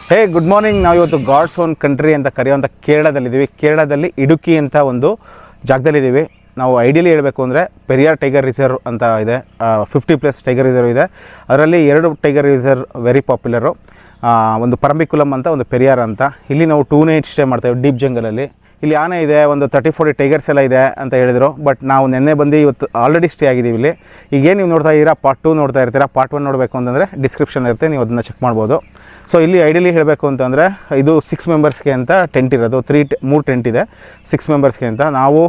ಹೇ good morning. ನಾವು ಇವತ್ತು God's own country ಅಂತ ಕರೆಯುವಂಥ ಕೇರಳದಲ್ಲಿದ್ದೀವಿ. ಕೇರಳದಲ್ಲಿ ಇಡುಕಿ ಅಂತ ಒಂದು ಜಾಗದಲ್ಲಿದ್ದೀವಿ. ನಾವು ಐಡಿಯಲಿ ಹೇಳಬೇಕು ಅಂದರೆ ಪೆರಿಯಾರ್ ಟೈಗರ್ ರಿಸರ್ವ್ ಅಂತ ಇದೆ. 50+ ಟೈಗರ್ ರಿಸರ್ವ್ ಇದೆ. ಅದರಲ್ಲಿ 2 ಟೈಗರ್ ರಿಸರ್ವ್ ವೆರಿ ಪಾಪ್ಯುಲರು. ಒಂದು ಪರಂಬಿಕುಲಮ್ ಅಂತ, ಒಂದು ಪೆರಿಯಾರ್ ಅಂತ. ಇಲ್ಲಿ ನಾವು 2 ನೈಟ್ ಸ್ಟೇ ಮಾಡ್ತೇವೆ ಡೀಪ್ ಜಂಗಲಲ್ಲಿ. ಇಲ್ಲಿ ಆನೆ ಇದೆ, ಒಂದು 30-40 ಟೈಗರ್ಸ್ ಎಲ್ಲ ಇದೆ ಅಂತ ಹೇಳಿದರು. ಬಟ್ ನಾವು ನಿನ್ನೆ ಬಂದು ಇವತ್ತು ಆಲ್ರೆಡಿ ಸ್ಟೇ ಆಗಿದ್ದೀವಿ ಇಲ್ಲಿ. ಈಗೇನು ನೀವು ನೋಡ್ತಾ ಇದ್ದೀರಾ, ಪಾರ್ಟ್ 2 ನೋಡ್ತಾ ಇರ್ತೀರಾ. ಪಾರ್ಟ್ 1 ನೋಡಬೇಕು ಅಂತಂದರೆ ಡಿಸ್ಕ್ರಿಪ್ಷನ್ ಇರುತ್ತೆ, ನೀವು ಅದನ್ನು ಚೆಕ್ ಮಾಡ್ಬೋದು. ಸೊ ಇಲ್ಲಿ ಐಡಿಯಲಿ ಹೇಳಬೇಕು ಅಂತಂದರೆ ಇದು 6 ಮೆಂಬರ್ಸ್ಗೆ ಅಂತ ಟೆಂಟ್ ಇರೋದು. 3 ಟೆಂಟ್ ಇದೆ 6 ಮೆಂಬರ್ಸ್ಗೆ ಅಂತ. ನಾವು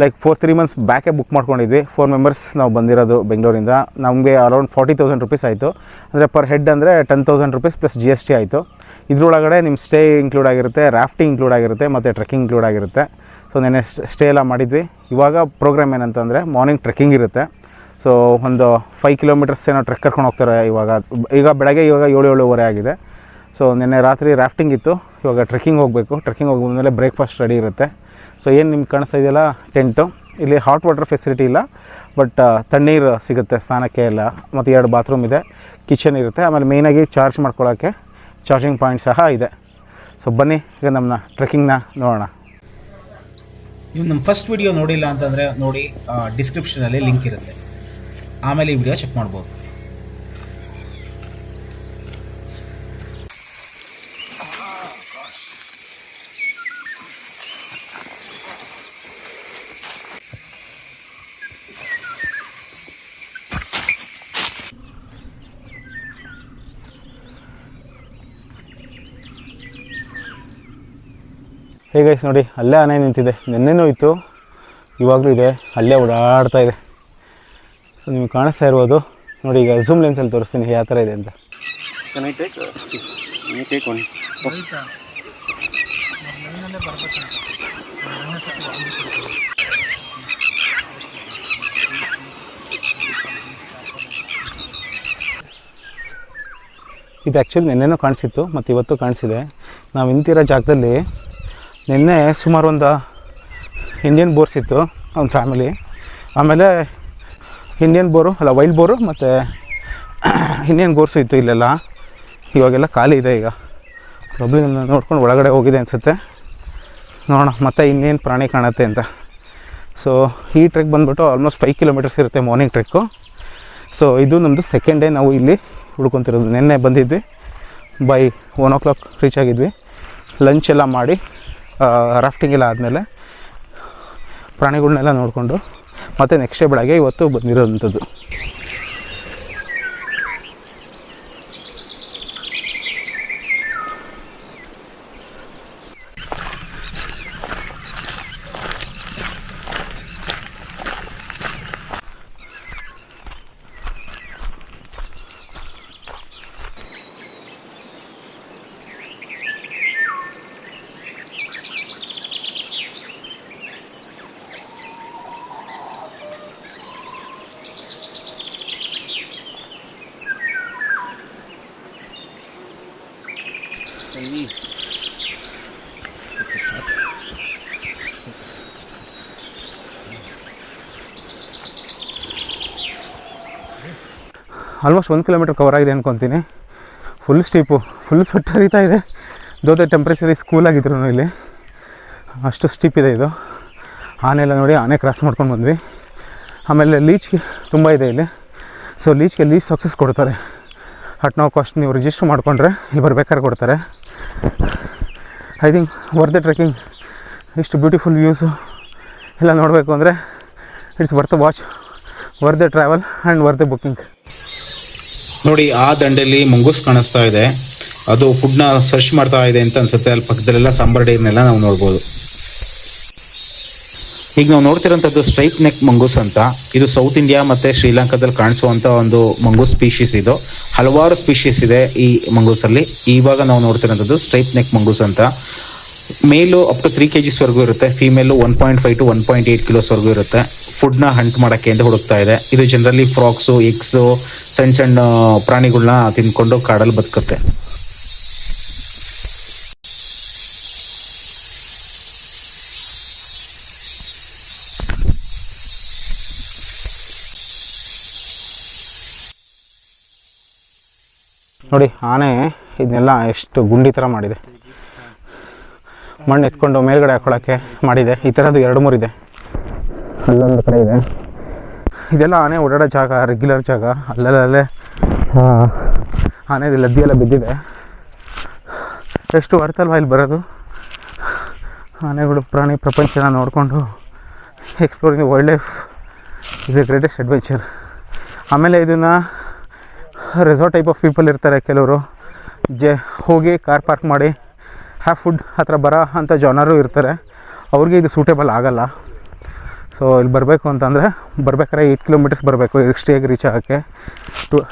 ಲೈಕ್ 3 months ಬ್ಯಾಕೆ ಬುಕ್ ಮಾಡ್ಕೊಂಡಿದ್ವಿ. 4 ಮೆಂಬರ್ಸ್ ನಾವು ಬಂದಿರೋದು ಬೆಂಗಳೂರಿಂದ. ನಮಗೆ ಅರೌಂಡ್ 40,000 rupees ಆಯಿತು. ಅಂದರೆ ಪರ್ ಹೆಡ್ ಅಂದರೆ 10,000 rupees ಪ್ಲಸ್ GST ಆಯಿತು. ಇದರೊಳಗಡೆ ನಿಮ್ಮ ಸ್ಟೇ ಇನ್ಕ್ಲೂಡ್ ಆಗಿರುತ್ತೆ, ರಾಫ್ಟಿಂಗ್ ಇನ್ಕ್ಲೂಡ್ ಆಗಿರುತ್ತೆ, ಮತ್ತು ಟ್ರೆಕ್ಕಿಂಗ್ ಇನ್ಕ್ಲೂಡ್ ಆಗಿರುತ್ತೆ. ಸೊ ನೆನ್ನೆ ಸ್ಟೇ ಎಲ್ಲ ಮಾಡಿದ್ವಿ. ಇವಾಗ ಪ್ರೋಗ್ರಾಮ್ ಏನಂತಂದರೆ ಮಾರ್ನಿಂಗ್ ಟ್ರೆಕ್ಕಿಂಗ್ ಇರುತ್ತೆ. ಸೊ ಒಂದು 5 kilometers ಏನೋ ಟ್ರೆಕ್ ಕರ್ಕೊಂಡು ಹೋಗ್ತಾರೆ. ಈಗ ಬೆಳಗ್ಗೆ 7-7:30 ಆಗಿದೆ. ಸೊ ನಿನ್ನೆ ರಾತ್ರಿ ರಾಫ್ಟಿಂಗ್ ಇತ್ತು. ಇವಾಗ ಟ್ರೆಕ್ಕಿಂಗ್ ಹೋಗಬೇಕು. ಟ್ರೆಕ್ಕಿಂಗ್ ಹೋಗಿದ್ಮೇಲೆ ಬ್ರೇಕ್ಫಾಸ್ಟ್ ರೆಡಿ ಇರುತ್ತೆ. ಸೊ ಏನು ನಿಮ್ಗೆ ಕಾಣಿಸ್ತಾ ಇದೆಯಲ್ಲ ಟೆಂಟು, ಇಲ್ಲಿ ಹಾಟ್ ವಾಟರ್ ಫೆಸಿಲಿಟಿ ಇಲ್ಲ, ಬಟ್ ತಣ್ಣೀರು ಸಿಗುತ್ತೆ ಸ್ನಾನಕ್ಕೆ ಎಲ್ಲ. ಮತ್ತು 2 ಬಾತ್ರೂಮ್ ಇದೆ, ಕಿಚನ್ ಇರುತ್ತೆ. ಆಮೇಲೆ ಮೇಯ್ನಾಗಿ ಚಾರ್ಜ್ ಮಾಡ್ಕೊಳ್ಳೋಕ್ಕೆ ಚಾರ್ಜಿಂಗ್ ಪಾಯಿಂಟ್ ಸಹ ಇದೆ. ಸೊ ಬನ್ನಿ ಈಗ ನಮ್ಮ ಟ್ರೆಕ್ಕಿಂಗ್ನ ನೋಡೋಣ. ನೀವು ನಮ್ಮ ಫಸ್ಟ್ ವಿಡಿಯೋ ನೋಡಿಲ್ಲ ಅಂತಂದರೆ ನೋಡಿ, ಡಿಸ್ಕ್ರಿಪ್ಷನಲ್ಲಿ ಲಿಂಕ್ ಇರುತ್ತೆ. ಆಮೇಲೆ ಈ ವಿಡಿಯೋ ಚೆಕ್ ಮಾಡ್ಬೋದು. ಹೇ ಗೈಸ್ ನೋಡಿ, ಅಲ್ಲೇ ಆನೆ ನಿಂತಿದೆ. ನೆನ್ನೆನೂ ಇತ್ತು, ಇವಾಗಲೂ ಇದೆ. ಅಲ್ಲೇ ಓಡಾಡ್ತಾ ಇದೆ. ಸೊ ನಿಮಗೆ ಕಾಣಿಸ್ತಾ ಇರ್ಬೋದು ನೋಡಿ. ಈಗ ಝೂಮ್ ಲೆನ್ಸಲ್ಲಿ ತೋರಿಸ್ತೀನಿ ಯಾವ ಥರ ಇದೆ ಅಂತ. ಇದು ಆ್ಯಕ್ಚುಲಿ ನೆನ್ನೆನೂ ಕಾಣಿಸಿತ್ತು ಮತ್ತು ಇವತ್ತು ಕಾಣಿಸಿದೆ. ನಾವು ನಿಂತಿರೋ ಜಾಗದಲ್ಲಿ ನಿನ್ನೆ ಸುಮಾರು ಒಂದು ಇಂಡಿಯನ್ ಬೋರ್ಸ್ ಇತ್ತು, ಒಂದು ಫ್ಯಾಮಿಲಿ. ಆಮೇಲೆ ಇಂಡಿಯನ್ ಬೋರು ಅಲ್ಲ, ವೈಲ್ಡ್ ಬೋರು ಮತ್ತು ಇಂಡಿಯನ್ ಗೋರ್ಸು ಇತ್ತು ಇಲ್ಲೆಲ್ಲ. ಇವಾಗೆಲ್ಲ ಖಾಲಿ ಇದೆ. ಈಗ ಒಬ್ಬರು ನೋಡ್ಕೊಂಡು ಒಳಗಡೆ ಹೋಗಿದೆ ಅನಿಸುತ್ತೆ. ನೋಡೋಣ ಮತ್ತೆ ಇನ್ನೇನು ಪ್ರಾಣಿ ಕಾಣುತ್ತೆ ಅಂತ. ಸೊ ಈ ಟ್ರೆಕ್ ಬಂದುಬಿಟ್ಟು ಆಲ್ಮೋಸ್ಟ್ 5 kilometers ಇರುತ್ತೆ ಮಾರ್ನಿಂಗ್ ಟ್ರೆಕ್ಕು. ಸೊ ಇದು ನಮ್ಮದು ಸೆಕೆಂಡ್ ಡೇ ನಾವು ಇಲ್ಲಿ ಹುಡ್ಕೊತಿರೋದು. ನಿನ್ನೆ ಬಂದಿದ್ವಿ, ಬೈ 1 o'clock ರೀಚ್ ಆಗಿದ್ವಿ. ಲಂಚ್ ಎಲ್ಲ ಮಾಡಿ ರಾಫ್ಟಿಂಗ್ ಎಲ್ಲ ಆದಮೇಲೆ ಪ್ರಾಣಿಗಳನ್ನೆಲ್ಲ ನೋಡಿಕೊಂಡು ಮತ್ತು ನೆಕ್ಸ್ಟ್ ಡೇ ಬೆಳಗ್ಗೆ ಇವತ್ತು ಬಂದಿರೋವಂಥದ್ದು. ಆಲ್ಮೋಸ್ಟ್ 1 kilometer ಕವರ್ ಆಗಿದೆ ಅಂದ್ಕೊತೀನಿ. ಫುಲ್ ಸ್ಟೀಪು, ಫುಲ್ ಸ್ವೆಟ್ ಹರಿತಾ ಇದೆ. ದೋದೆ ಟೆಂಪ್ರೇಚರ್ ಕೂಲ್ ಆಗಿದ್ರು ಇಲ್ಲಿ, ಅಷ್ಟು ಸ್ಟೀಪ್ ಇದೆ ಇದು. ಆನೆ ಎಲ್ಲ ನೋಡಿ, ಆನೆ ಕ್ರಾಸ್ ಮಾಡ್ಕೊಂಡು ಬಂದ್ವಿ. ಆಮೇಲೆ ಲೀಚ್ ತುಂಬ ಇದೆ ಇಲ್ಲಿ. ಸೊ ಲೀಚ್ಗೆ ಲೀಚ್ ಸಕ್ಸಸ್ ಕೊಡ್ತಾರೆ. ಅಟ್ ನೋ ಕಾಸ್ಟ್ ನೀವು ರಿಜಿಸ್ಟರ್ ಮಾಡಿಕೊಂಡ್ರೆ ಇಲ್ಲಿ ಬರ್ಬೇಕಾದ್ರೆ ಕೊಡ್ತಾರೆ. I think worth trekking. ಇಷ್ಟು ಬ್ಯೂಟಿಫುಲ್ ವ್ಯೂಸು ಎಲ್ಲ ನೋಡಬೇಕು ಅಂದರೆ it's worth watch, worth travel and worth booking. ನೋಡಿ, ಆ ದಂಡೆಯಲ್ಲಿ ಮುಂಗೂಸ್ ಕಾಣಿಸ್ತಾ ಇದೆ. ಅದು ಫುಡ್ನ ಸರ್ಚ್ ಮಾಡ್ತಾ ಇದೆ ಅಂತ ಅನ್ಸುತ್ತೆ. ಅಲ್ಲಿ ಪಕ್ಕದಲ್ಲೆಲ್ಲ ಸಾಂಬಾರ್ ಡೈರ್ನೆಲ್ಲ ನಾವು ನೋಡ್ಬೋದು. ಈಗ ನಾವು ನೋಡ್ತಿರೋಂಥದ್ದು ಸ್ಟ್ರೈಪ್ ನೆಕ್ ಮಂಗೂಸ್ ಅಂತ. ಇದು ಸೌತ್ ಇಂಡಿಯಾ ಮತ್ತು ಶ್ರೀಲಂಕಾದಲ್ಲಿ ಕಾಣಿಸುವಂಥ ಒಂದು ಮಂಗೂಸ್ ಸ್ಪೀಶೀಸ್. ಇದು ಹಲವಾರು ಸ್ಪೀಶೀಸ್ ಇದೆ ಈ ಮಂಗೂಸಲ್ಲಿ. ಇವಾಗ ನಾವು ನೋಡ್ತಿರೋಂಥದ್ದು ಸ್ಟ್ರೈಪ್ ನೆಕ್ ಮಂಗೂಸ್ ಅಂತ. ಮೇಲು ಅಪ್ ಟು 3 kgs ವರೆಗೂ ಇರುತ್ತೆ. ಫೀಮೇಲು 1.5 to 1.8 kilos ವರೆಗೂ ಇರುತ್ತೆ. ಫುಡ್ನ ಹಂಟ್ ಮಾಡೋಕ್ಕೆ ಅಂತ ಹುಡುಕ್ತಾ ಇದೆ. ಇದು ಜನರಲಿ ಫ್ರಾಕ್ಸು, ಎಗ್ಸು, ಸಣ್ಣ ಪ್ರಾಣಿಗಳನ್ನ ತಿನ್ಕೊಂಡು ಕಾಡಲ್ಲಿ ಬದುಕುತ್ತೆ. ನೋಡಿ, ಆನೆ ಇದನ್ನೆಲ್ಲ ಎಷ್ಟು ಗುಂಡಿ ಥರ ಮಾಡಿದೆ, ಮಣ್ಣು ಎತ್ಕೊಂಡು ಮೇಲ್ಗಡೆ ಹಾಕ್ಕೊಳ್ಳೋಕ್ಕೆ ಮಾಡಿದೆ. ಈ ಥರದ್ದು 2-3 ಇದೆ, ಅಲ್ಲೊಂದು ಕಡೆ ಇದೆ. ಇದೆಲ್ಲ ಆನೆ ಓಡಾಡೋ ಜಾಗ, ರೆಗ್ಯುಲರ್ ಜಾಗ. ಅಲ್ಲಲ್ಲೇ ಆನೆ ಲದ್ದಿ ಎಲ್ಲ ಬಿದ್ದಿದೆ. ಎಷ್ಟು ಅರ್ಥಲ್ವಾ ಇಲ್ಲಿ ಬರೋದು. ಆನೆಗಳು ಪ್ರಾಣಿ ಪ್ರಪಂಚನ ನೋಡಿಕೊಂಡು exploring wild life is A greatest adventure. ಆಮೇಲೆ ಇದನ್ನು ರೆಸಾರ್ಟ್ ಟೈಪ್ ಆಫ್ ಪೀಪಲ್ ಇರ್ತಾರೆ ಕೆಲವರು, ಹೋಗಿ ಕಾರ್ ಪಾರ್ಕ್ ಮಾಡಿ ಹ್ಯಾವ್ ಫುಡ್ ಹತ್ರ ಬರೋ ಅಂಥ ಜಾನರು ಇರ್ತಾರೆ. ಅವ್ರಿಗೆ ಇದು ಸೂಟೇಬಲ್ ಆಗೋಲ್ಲ. ಸೊ ಇಲ್ಲಿ ಬರಬೇಕು ಅಂತಂದರೆ ಬರ್ಬೇಕಾದ್ರೆ 8 ಕಿಲೋಮೀಟರ್ಸ್ ಬರಬೇಕು ಸ್ಟೇಗೆ ರೀಚ್ ಆಗೋಕ್ಕೆ.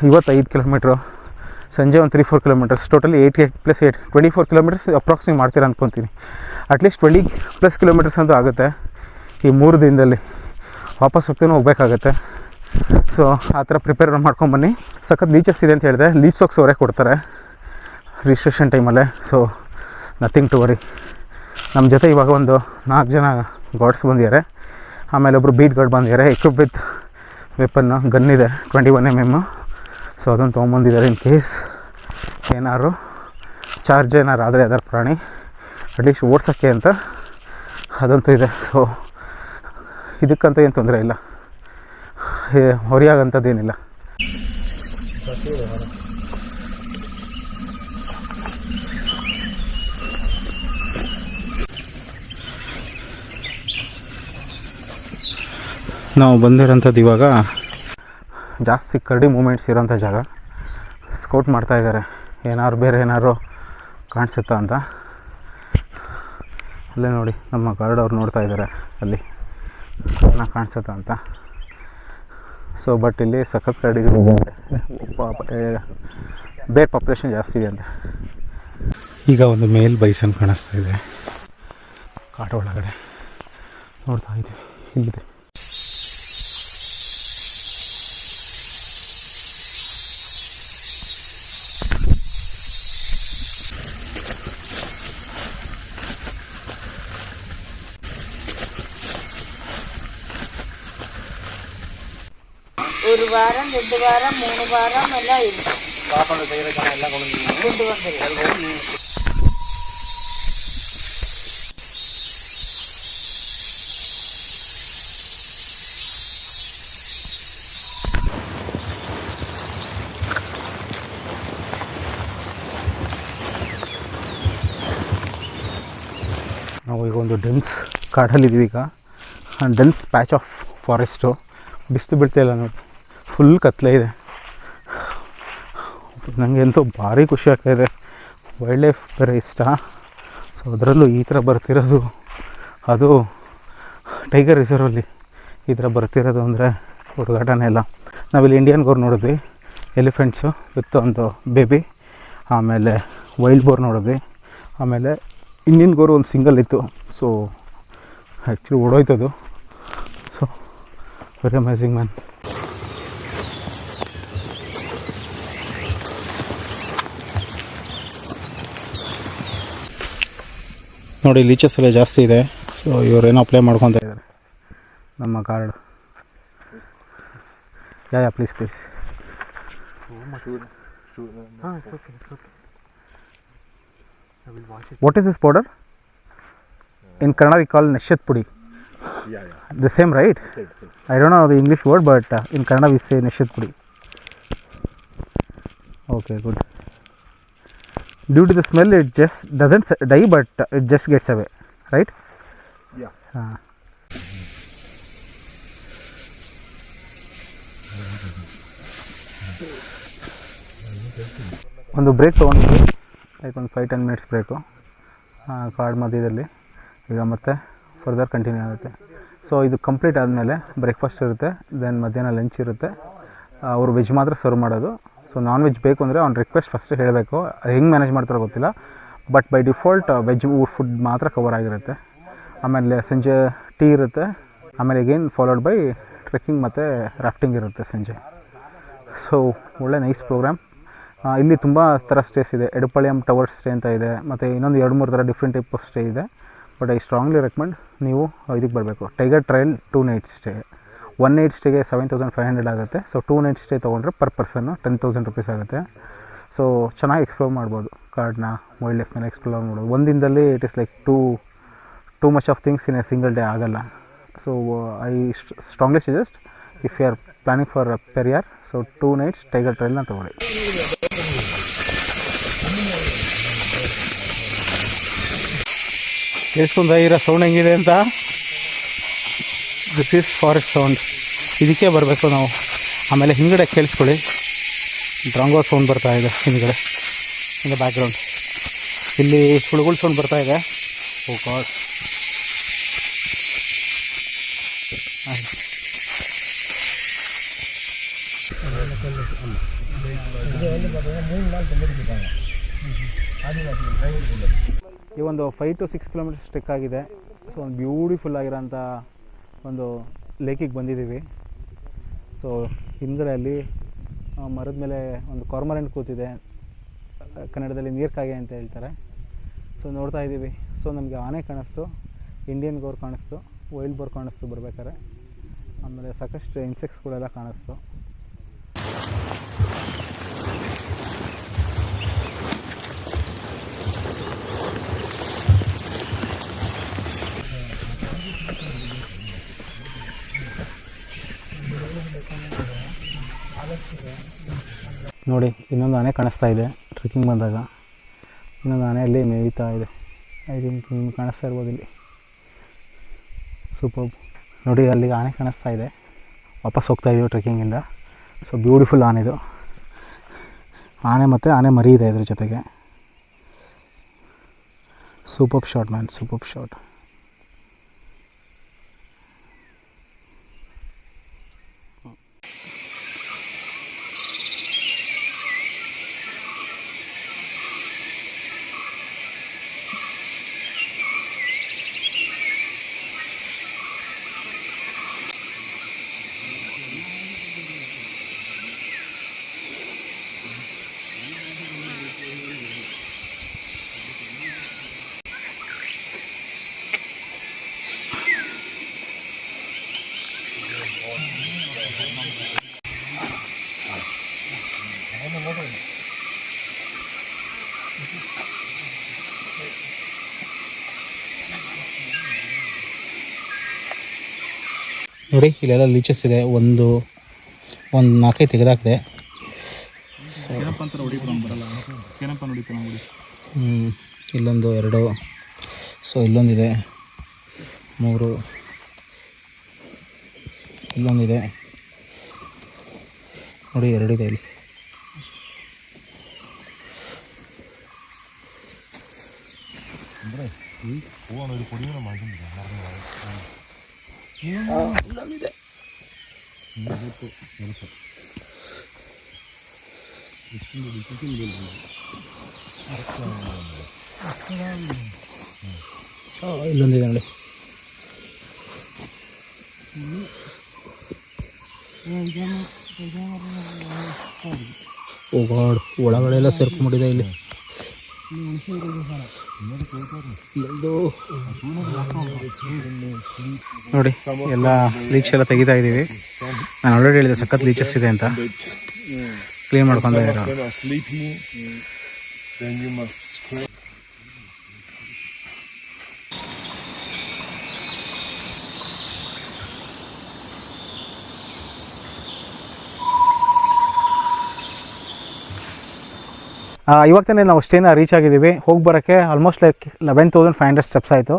ಇವತ್ತು 5 ಕಿಲೋಮೀಟ್ರು, ಸಂಜೆ ಒಂದು 3-4 ಕಿಲೋಮೀಟರ್ಸ್, ಟೋಟಲಿ 8 + 8 24 ಕಿಲೋಮೀಟರ್ಸ್ ಅಪ್ರಾಕ್ಸಿಮೇಟ್ ಮಾಡ್ತೀರಾ ಅಂದ್ಕೊತೀನಿ. ಅಟ್ಲೀಸ್ಟ್ 20+ ಕಿಲೋಮೀಟರ್ಸ್ ಅಂತೂ ಆಗುತ್ತೆ ಈ 3 ದಿನದಲ್ಲಿ. ವಾಪಸ್ ಹೋಗಬೇಕಾಗತ್ತೆ. ಸೊ ಆ ಥರ ಪ್ರಿಪೇರ್ ಮಾಡ್ಕೊಂಬನ್ನಿ. ಸಖತ್ ಲೀಚಸ್ ಇದೆ ಅಂತ ಹೇಳಿದೆ. ಲೀಚ್ ಬಾಕ್ಸ್ ಅವರೇ ಕೊಡ್ತಾರೆ ರಿಜಿಸ್ಟ್ರೇಷನ್ ಟೈಮಲ್ಲೇ. So nothing to worry. ನಮ್ಮ ಜೊತೆ ಇವಾಗ ಒಂದು 4 ಜನ ಗಾರ್ಡ್ಸ್ ಬಂದಿದ್ದಾರೆ. ಆಮೇಲೆ ಒಬ್ಬರು ಬೀಟ್ ಗಾರ್ಡ್ ಬಂದಿದ್ದಾರೆ, ಎಕ್ವಿಪ್ ವಿತ್ ವೆಪನ್ನು, ಗನ್ ಇದೆ 21mm. ಸೊ ಅದನ್ನು ತೊಗೊಂಬಂದಿದ್ದಾರೆ ಇನ್ ಕೇಸ್ ಏನಾದ್ರು ಚಾರ್ಜ್ ಆದರೆ ಅದರ ಪ್ರಾಣಿ ಅಟ್ಲೀಸ್ಟ್ ಓಡ್ಸೋಕ್ಕೆ ಅಂತ ಅದಂತೂ ಇದೆ. ಸೊ ಇದಕ್ಕಂತ ಏನು ತೊಂದರೆ ಇಲ್ಲ, ಹೊರೆಯಾಗಂಥದ್ದೇನಿಲ್ಲ. ನಾವು ಬಂದಿರೋಂಥದ್ದು ಇವಾಗ ಜಾಸ್ತಿ ಕರಡಿ ಮೂಮೆಂಟ್ಸ್ ಇರೋಂಥ ಜಾಗ. ಸ್ಕೌಟ್ ಮಾಡ್ತಾಯಿದ್ದಾರೆ, ಬೇರೆ ಏನಾದ್ರು ಕಾಣಿಸುತ್ತಾ ಅಂತ. ಅಲ್ಲೇ ನೋಡಿ ನಮ್ಮ ಗಾರ್ಡ್ ಅವ್ರು ನೋಡ್ತಾ ಇದ್ದಾರೆ ಅಲ್ಲಿ, ಸೊ ಏನೋ ಕಾಣಿಸುತ್ತಾ ಅಂತ. ಸೊ ಬಟ್ ಇಲ್ಲಿ ಸಖತ್ ಕರಡಿಗಳಿದೆ ಅಂತೆ, ಬೇರೆ ಪಾಪ್ಯುಲೇಷನ್ ಜಾಸ್ತಿ ಇದೆ ಅಂತೆ. ಈಗ ಒಂದು ಮೇಲ್ ಬೈಸನ್ ಕಾಣಿಸ್ತಾ ಇದೆ ಕಾಡು ಒಳಗಡೆ, ನೋಡ್ತಾ ಇದ್ದೀವಿ. ಇಲ್ಲಿದೆ ഒരു വാരം 2 വാരം 3 വാരം എല്ലാം ഉണ്ട്. ನಾವು ಈಗ ಒಂದು ಡೆನ್ಸ್ ಕಾಡಲ್ಲಿದ್ದೀವಿ. ಈಗ ಡೆನ್ಸ್ ಪ್ಯಾಚ್ ಆಫ್ ಫಾರೆಸ್ಟು, ಬಿಸಿಲು ಬಿಡ್ತಾಯಿಲ್ಲ ನೋಡಿ, ಫುಲ್ ಕತ್ಲೆ ಇದೆ. ನನಗೆ ಅಂತೂ ಭಾರಿ ಖುಷಿ ಆಗ್ತಾಯಿದೆ. ವೈಲ್ಡ್ ಲೈಫ್ ಬೇರೆ ಇಷ್ಟ. ಸೊ ಅದರಲ್ಲೂ ಈ ಥರ ಬರ್ತಿರೋದು, ಅದು ಟೈಗರ್ ರಿಸರ್ವಲ್ಲಿ ಈ ಥರ ಬರ್ತಿರೋದು ಅಂದರೆ ಹುಡುಗಾಟನೇ ಇಲ್ಲ. ನಾವಿಲ್ಲಿ ಇಂಡಿಯನ್ ಗೋರ್ ನೋಡಿದ್ವಿ, ಎಲಿಫೆಂಟ್ಸು ವಿತ್ ಒಂದು ಬೇಬಿ, ಆಮೇಲೆ ವೈಲ್ಡ್ ಬೋರ್ ನೋಡಿದ್ವಿ, ಆಮೇಲೆ ಇಂಡಿಯನ್ ಗೋರು ಒಂದು ಸಿಂಗಲ್ ಇತ್ತು. ಸೊ ಆ್ಯಕ್ಚುಲಿ ಓಡೋಯ್ತದು. So very amazing man. ನೋಡಿ ಲೀಚಸ್ ಎಲ್ಲ ಜಾಸ್ತಿ ಇದೆ. ಸೊ ಇವರೇನೋ ಅಪ್ಲೈ ಮಾಡ್ಕೊತಾ ಇದ್ದಾರೆ ನಮ್ಮ guard. Yeah please please. What is this powder? In Kannada we call Neshat Pudi. Yeah. The same, right? Same. I don't know the English word, but in Kannada we say Neshat Pudi. Okay, good. Due to the smell, it just doesn't die, but it just gets away, right? Yeah. ಒಂದು break ತೊಗೊಂಡಿದ್ವಿ, like ಒಂದು 5-10 minutes break ಕಾಡು ಮಧ್ಯದಲ್ಲಿ. ಈಗ ಮತ್ತೆ further continue ಆಗುತ್ತೆ. So ಇದು complete ಆದಮೇಲೆ breakfast ಇರುತ್ತೆ, ದೆನ್ ಮಧ್ಯಾಹ್ನ ಲಂಚ್ ಇರುತ್ತೆ. ಅವರು ವೆಜ್ ಮಾತ್ರ ಸರ್ವ್ ಮಾಡೋದು. ಸೊ ನಾನ್ ವೆಜ್ ಬೇಕು ಅಂದರೆ ಅವ್ನು ರಿಕ್ವೆಸ್ಟ್ ಫಸ್ಟ್ ಹೇಳಬೇಕು, ಹೆಂಗೆ ಮ್ಯಾನೇಜ್ ಮಾಡ್ತಾರೋ ಗೊತ್ತಿಲ್ಲ, but by default veg food ಮಾತ್ರ ಕವರ್ ಆಗಿರುತ್ತೆ. ಆಮೇಲೆ ಸಂಜೆ ಟೀ ಇರುತ್ತೆ, ಆಮೇಲೆ ಅಗೇನ್ ಫಾಲೋಡ್ ಬೈ ಟ್ರೆಕ್ಕಿಂಗ್ ಮತ್ತು ರಾಫ್ಟಿಂಗ್ ಇರುತ್ತೆ ಸಂಜೆ. ಸೊ ಒಳ್ಳೆ ನೈಸ್ ಪ್ರೋಗ್ರಾಮ್. ಇಲ್ಲಿ ತುಂಬ ಥರ ಸ್ಟೇಸ್ ಇದೆ. ಎಡಪಾಳ್ಯಂ ಟವರ್ ಸ್ಟೇ ಅಂತ ಇದೆ, ಮತ್ತು ಇನ್ನೊಂದು 2-3 ಥರ ಡಿಫ್ರೆಂಟ್ ಟೈಪ್ ಆಫ್ ಸ್ಟೇ ಇದೆ. ಬಟ್ ಐ ಸ್ಟ್ರಾಂಗ್ಲಿ ರೆಕಮೆಂಡ್ ನೀವು ಇದಕ್ಕೆ ಬರಬೇಕು. Tiger trail 2 night stay. 1 night ಸ್ಟೇಗೆ 7500 ಆಗುತ್ತೆ. ಸೊ 2 ನೈಟ್ ಸ್ಟೇ ತೊಗೊಂಡ್ರೆ ಪರ್ ಪರ್ಸನ್ನು 10,000 ರುಪೀಸ್ ಆಗುತ್ತೆ. ಸೊ ಚೆನ್ನಾಗಿ ಎಕ್ಸ್ಪ್ಲೋರ್ ಮಾಡ್ಬೋದು ಕಾಡನ್ನ, ವೈಲ್ಡ್ ಲೈಫ್ನೆಲ್ಲ ಎಕ್ಸ್ಪ್ಲೋರ್ ಮಾಡ್ಬೋದು. ಒಂದು ದಿನದಲ್ಲಿ it is like too much of things in a single day ಆಗಲ್ಲ. So I strongly suggest if you are planning for Periyar, so 2 nights tiger ಟ್ರೈಲ್ನ ತೊಗೊಳ್ಳಿ. ಕೇಳಿಸ್ಕೊಂಡ್ರೆ ಇರೋ ಸೌಂಡ್ ಹೆಂಗಿದೆ ಅಂತ. ದಿಸ್ ಈಸ್ ಫಾರೆಸ್ಟ್ ಸೌಂಡ್, ಇದಕ್ಕೆ ಬರಬೇಕು ನಾವು. ಆಮೇಲೆ ಹಿಂದ್ಗಡೆ ಕೇಳಿಸ್ಕೊಳ್ಳಿ, ಡ್ರಂಗೋ ಸೌಂಡ್ ಬರ್ತಾ ಇದೆ ಹಿಂದ್ಗಡೆ ಇನ್ ದ ಬ್ಯಾಕ್ಗ್ರೌಂಡ್. ಇಲ್ಲಿ ಹುಳುಗಳ ಸೌಂಡ್ ಬರ್ತಾ ಇದೆ. ಓ ಗಾಡ್, ಈ ಒಂದು 5 to 6 ಕಿಲೋಮೀಟರ್ಸ್ ಟ್ರೆಕ್ ಆಗಿದೆ. ಸೊ ಒಂದು ಬ್ಯೂಟಿಫುಲ್ ಆಗಿರೋಂಥ ಒಂದು ಲೇಕಿಗೆ ಬಂದಿದ್ದೀವಿ. ಸೊ ಹಿಂದ್ಗಡೆ ಅಲ್ಲಿ ಮರದ ಮೇಲೆ ಒಂದು ಕಾರ್ಮರೆಂಟ್ ಕೂತಿದೆ, ಕನ್ನಡದಲ್ಲಿ ನೀರ್ಕಾಗೆ ಅಂತ ಹೇಳ್ತಾರೆ. ಸೊ ನೋಡ್ತಾ ಇದ್ದೀವಿ. ಸೊ ನಮಗೆ ಆನೆ ಕಾಣಿಸ್ತು, ಇಂಡಿಯನ್ ಗೋರ್ ಕಾಣಿಸ್ತು, ವೈಲ್ಡ್ ಬೋರ್ ಕಾಣಿಸ್ತು ಬರ್ಬೇಕಾದ್ರೆ. ಆಮೇಲೆ ಸಾಕಷ್ಟು ಇನ್ಸೆಕ್ಟ್ಸ್ಗಳೆಲ್ಲ ಕಾಣಿಸ್ತು. ನೋಡಿ, ಇನ್ನೊಂದು ಆನೆ ಕಾಣಿಸ್ತಾ ಇದೆ ಟ್ರೆಕ್ಕಿಂಗ್ ಬಂದಾಗ. ಇನ್ನೊಂದು ಆನೆ ಅಲ್ಲಿ ಮೇಯ್ತಾ ಇದೆ. ಐ ಥಿಂಕ್ ನಿಮ್ಗೆ ಕಾಣಿಸ್ತಾ ಇರ್ಬೋದು ಇಲ್ಲಿ. ಸೂಪರ್ ನೋಡಿ, ಅಲ್ಲಿಗೆ ಆನೆ ಕಾಣಿಸ್ತಾ ಇದೆ. ವಾಪಸ್ ಹೋಗ್ತಾ ಇದೀವಿ ಟ್ರೆಕ್ಕಿಂಗಿಂದ. ಸೊ ಬ್ಯೂಟಿಫುಲ್ ಆನೆದು, ಆನೆ ಮತ್ತು ಆನೆ ಮರಿ ಇದೆ ಇದ್ರ ಜೊತೆಗೆ. Super shot man, super shot. ನೋಡಿ, ಇಲ್ಲೆಲ್ಲ ಲೀಚಸ್ ಇದೆ. ಒಂದು 4-5 ತೆಗೆದಾಕಿದೆ. ಇಲ್ಲೊಂದು 2, ಸೊ ಇಲ್ಲೊಂದಿದೆ 3, ಇಲ್ಲೊಂದಿದೆ ನೋಡಿ, 2 ಇದೆ ಇಲ್ಲಿ. ಇಲ್ಲೊಂದಿದೆ. ಇಲ್ಲೊಂದಿದೆ ನೋಡಿ. ಓ ಗಾಡ್, ಒಳಗಡೆ ಎಲ್ಲ ಸೇರ್ಕೊಂಡ್ಬಿಟ್ಟಿದೆ ಇಲ್ಲಿ. ನೋಡಿ, ಎಲ್ಲ ಲೀಚ್ ಎಲ್ಲ ತೆಗಿತಾ ಇದ್ದೀವಿ. ನಾನು ಆಲ್ರೆಡಿ ಹೇಳಿದೆ ಸಖತ್ ಲೀಚಸ್ ಇದೆ ಅಂತ. ಕ್ಲೀನ್ ಮಾಡ್ಕೊಂತ ಇರೋ. ಇವಾಗ ತಾನೇ ನಾವು ಸ್ಟೇನ ರೀಚ್ ಆಗಿದ್ದೀವಿ. ಹೋಗಿ ಬರೋಕ್ಕೆ ಆಲ್ಮೋಸ್ಟ್ ಲೈಕ್ 11,500 ಸ್ಟೆಪ್ಸ್ ಆಯಿತು.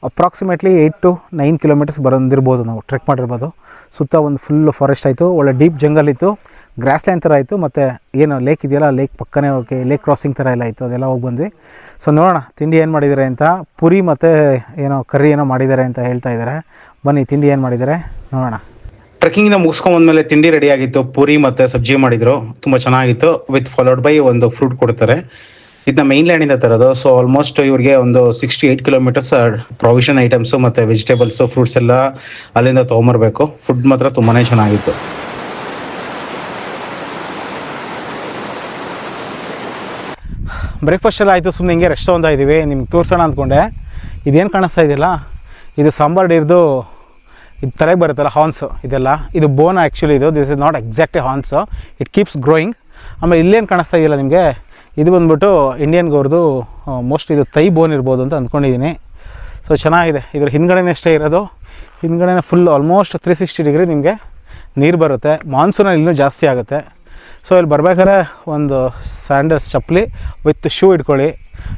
ಅಪ್ರಾಕ್ಸಿಮೇಟ್ಲಿ 8 to 9 ಕಿಲೋಮೀಟರ್ಸ್ ಬಂದಿರ್ಬೋದು, ನಾವು ಟ್ರೆಕ್ ಮಾಡಿರ್ಬೋದು. ಸುತ್ತ ಒಂದು ಫುಲ್ ಫಾರೆಸ್ಟ್ ಆಯಿತು, ಒಳ್ಳೆ ಡೀಪ್ ಜಂಗಲ್ ಇತ್ತು, ಗ್ರಾಸ್ ಲ್ಯಾಂಡ್ ಥರ ಆಯಿತು. ಮತ್ತು ಏನು ಲೇಕ್ ಇದೆಯಲ್ಲ, ಲೇಕ್ ಪಕ್ಕನೇ ಹೋಗಿ ಲೇಕ್ ಕ್ರಾಸಿಂಗ್ ಥರ ಎಲ್ಲ ಇತ್ತು, ಅದೆಲ್ಲ ಹೋಗಿ ಬಂದ್ವಿ. ಸೊ ನೋಡೋಣ ತಿಂಡಿ ಏನು ಮಾಡಿದ್ದಾರೆ ಅಂತ. ಪುರಿ ಮತ್ತು ಏನೋ ಕರ್ರಿ ಏನೋ ಮಾಡಿದ್ದಾರೆ ಅಂತ ಹೇಳ್ತಾ ಇದ್ದಾರೆ. ಬನ್ನಿ ತಿಂಡಿ ಏನು ಮಾಡಿದ್ದಾರೆ ನೋಡೋಣ. ಟ್ರೆಕ್ಕಿಂಗ್ ಮುಗಿಸ್ಕೊಂಡ್ಬಂದ್ಮೇಲೆ ತಿಂಡಿ ರೆಡಿ ಆಗಿತ್ತು. ಪೂರಿ ಮತ್ತೆ ಸಬ್ಜಿ ಮಾಡಿದ್ರು, ತುಂಬಾ ಚೆನ್ನಾಗಿತ್ತು. ವಿತ್ ಫಾಲೋಡ್ ಬೈ ಒಂದು ಫ್ರೂಟ್ ಕೊಡ್ತಾರೆ. ಇದನ್ನ ಮೈನ್ ಲ್ಯಾಂಡ್ ಇಂದ ತರೋದು. ಸೊ ಆಲ್ಮೋಸ್ಟ್ ಇವ್ರಿಗೆ ಒಂದು 68 ಕಿಲೋಮೀಟರ್ಸ್ ಪ್ರೊವಿಷನ್ ಐಟಮ್ಸ್ ಮತ್ತೆ ವೆಜಿಟೇಬಲ್ಸ್, ಫ್ರೂಟ್ಸ್ ಎಲ್ಲ ಅಲ್ಲಿಂದ ತೊಗೊಂಬರ್ಬೇಕು. ಫುಡ್ ಮಾತ್ರ ತುಂಬಾನೇ ಚೆನ್ನಾಗಿತ್ತು. ಬ್ರೇಕ್ಫಾಸ್ಟ್ ಎಲ್ಲ ಆಯಿತು. ಸುಮ್ಮನೆ ಹಿಂಗೆ ರೆಸ್ಟ್ ತೊಗೊತಾ ಇದ್ದೀವಿ. ನಿಮ್ಗೆ ತೋರಿಸೋಣ ಅಂದ್ಕೊಂಡೆ. ಇದೇನು ಕಾಣಿಸ್ತಾ ಇದೆಯಲ್ಲ, ಇದು ಸಾಂಬಾರ್ ಡೀರ್ದು ಇದು ತಲೆಗೆ ಬರುತ್ತಲ್ಲ, ಹಾರ್ನ್ಸು ಇದೆಲ್ಲ. ಇದು bone actually. This is not exactly horns, it keeps growing. ಆಮೇಲೆ ಇಲ್ಲೇನು ಕಾಣಿಸ್ತಾ ಇದೆಯಲ್ಲ ನಿಮಗೆ, ಇದು ಬಂದ್ಬಿಟ್ಟು ಇಂಡಿಯನ್ ಗೌರ್ದು ಮೋಸ್ಟ್ ಇದು ತೈ ಬೋನ್ ಇರ್ಬೋದು ಅಂತ ಅಂದ್ಕೊಂಡಿದ್ದೀನಿ. ಸೊ ಚೆನ್ನಾಗಿದೆ. ಇದ್ರ ಹಿಂದ್ಗಡೆನೇ ಅಷ್ಟೇ ಇರೋದು, ಹಿಂದ್ಗಡೆನೇ ಫುಲ್ ಆಲ್ಮೋಸ್ಟ್ 360 ಡಿಗ್ರಿ ನಿಮಗೆ ನೀರು ಬರುತ್ತೆ. ಮಾನ್ಸೂನಲ್ಲಿ ಇನ್ನೂ ಜಾಸ್ತಿ ಆಗುತ್ತೆ. ಸೊ ಇಲ್ಲಿ ಬರ್ಬೇಕಾದ್ರೆ ಒಂದು ಸ್ಯಾಂಡಲ್ಸ್ ಚಪ್ಪಲಿ ವಿತ್ ಶೂ ಇಟ್ಕೊಳ್ಳಿ.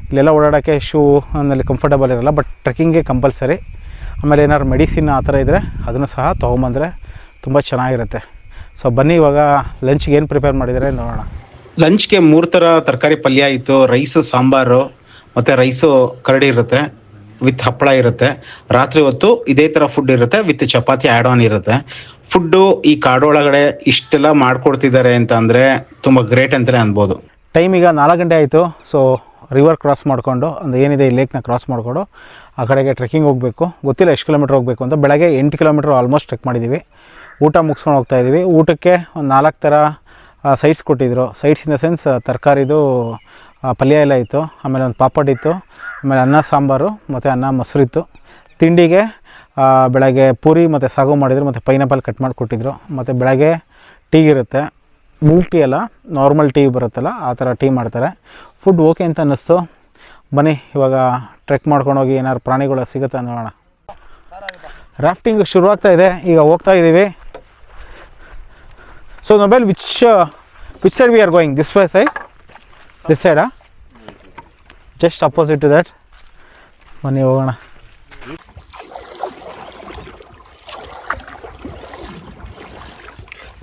ಇಲ್ಲೆಲ್ಲ ಓಡಾಡೋಕ್ಕೆ ಶೂ ಅನ್ನಲ್ಲಿ ಕಂಫರ್ಟಬಲ್ ಇರೋಲ್ಲ, ಬಟ್ ಟ್ರೆಕ್ಕಿಂಗ್ಗೆ ಕಂಪಲ್ಸರಿ. ಆಮೇಲೆ ಏನಾದ್ರು ಮೆಡಿಸಿನ್ ಆ ಥರ ಇದ್ದರೆ ಅದನ್ನು ಸಹ ತೊಗೊಂಬಂದರೆ ತುಂಬ ಚೆನ್ನಾಗಿರುತ್ತೆ. ಸೊ ಬನ್ನಿ ಇವಾಗ ಲಂಚ್ಗೆ ಏನು ಪ್ರಿಪೇರ್ ಮಾಡಿದರೆ ನೋಡೋಣ. ಲಂಚ್ಗೆ 3 ಥರ ತರಕಾರಿ ಪಲ್ಯ ಇತ್ತು, ರೈಸು ಸಾಂಬಾರು ಮತ್ತು ರೈಸು ಕರಡಿ ಇರುತ್ತೆ ವಿತ್ ಹಪ್ಪಳ ಇರುತ್ತೆ. ರಾತ್ರಿ ಹೊತ್ತು ಇದೇ ಥರ ಫುಡ್ ಇರುತ್ತೆ ವಿತ್ ಚಪಾತಿ ಆ್ಯಡ್ ಆನ್ ಇರುತ್ತೆ. ಫುಡ್ಡು ಈ ಕಾಡೊಳಗಡೆ ಇಷ್ಟೆಲ್ಲ ಮಾಡ್ಕೊಡ್ತಿದ್ದಾರೆ ಅಂತ ಅಂದರೆ ತುಂಬ ಗ್ರೇಟ್ ಅಂತಲೇ ಅನ್ಬೋದು. ಟೈಮ್ ಈಗ 4 ಗಂಟೆ ಆಯಿತು. ಸೊ ರಿವರ್ ಕ್ರಾಸ್ ಮಾಡಿಕೊಂಡು ಅಂದರೆ ಏನಿದೆ ಈ ಲೇಕ್ನ ಕ್ರಾಸ್ ಮಾಡಿಕೊಂಡು ಆ ಕಡೆಗೆ ಟ್ರೆಕ್ಕಿಂಗ್ ಹೋಗಬೇಕು. ಗೊತ್ತಿಲ್ಲ ಎಷ್ಟು ಕಿಲೋಮೀಟ್ರ್ ಹೋಗಬೇಕು ಅಂತ. ಬೆಳಗ್ಗೆ 8 ಕಿಲೋಮೀಟ್ರ್ ಆಲ್ಮೋಸ್ಟ್ ಟ್ರೆಕ್ ಮಾಡಿದ್ದೀವಿ. ಊಟ ಮುಗಿಸ್ಕೊಂಡು ಹೋಗ್ತಾಯಿದ್ದೀವಿ. ಊಟಕ್ಕೆ ಒಂದು 4 ಥರ ಸೈಡ್ಸ್ ಕೊಟ್ಟಿದ್ದರು. ಸೈಡ್ಸ್ ಇನ್ ದ ಸೆನ್ಸ್ ತರಕಾರಿದು ಪಲ್ಯ ಎಲ್ಲ ಇತ್ತು, ಆಮೇಲೆ ಒಂದು ಪಾಪಡ್ ಇತ್ತು, ಆಮೇಲೆ ಅನ್ನ ಸಾಂಬಾರು ಮತ್ತು ಅನ್ನ ಮೊಸರಿತ್ತು. ತಿಂಡಿಗೆ ಬೆಳಗ್ಗೆ ಪೂರಿ ಮತ್ತು ಸಾಗು ಮಾಡಿದರು, ಮತ್ತು ಪೈನಾಪಲ್ ಕಟ್ ಮಾಡಿ ಕೊಟ್ಟಿದ್ದರು. ಮತ್ತು ಬೆಳಗ್ಗೆ ಟೀ ಇರುತ್ತೆ. ಮಿಲ್ಕ್ ಟೀ ಅಲ್ಲ, ನಾರ್ಮಲ್ ಟೀ ಬರುತ್ತಲ್ಲ ಆ ಥರ ಟೀ ಮಾಡ್ತಾರೆ. ಫುಡ್ ಓಕೆ ಅಂತ ಅನ್ನಿಸ್ತು. ಬನ್ನಿ ಇವಾಗ ಟ್ರೆಕ್ ಮಾಡ್ಕೊಂಡೋಗಿ ಏನಾದ್ರು ಪ್ರಾಣಿಗಳು ಸಿಗುತ್ತೆ ನೋಡೋಣ. ರಾಫ್ಟಿಂಗ್ ಶುರುವಾಗ್ತಾ ಇದೆ, ಈಗ ಹೋಗ್ತಾ ಇದ್ದೀವಿ. So mobile which side we are going? This way side, this ಸೈಡಾ? Just opposite to that. ಬನ್ನಿ ಹೋಗೋಣ.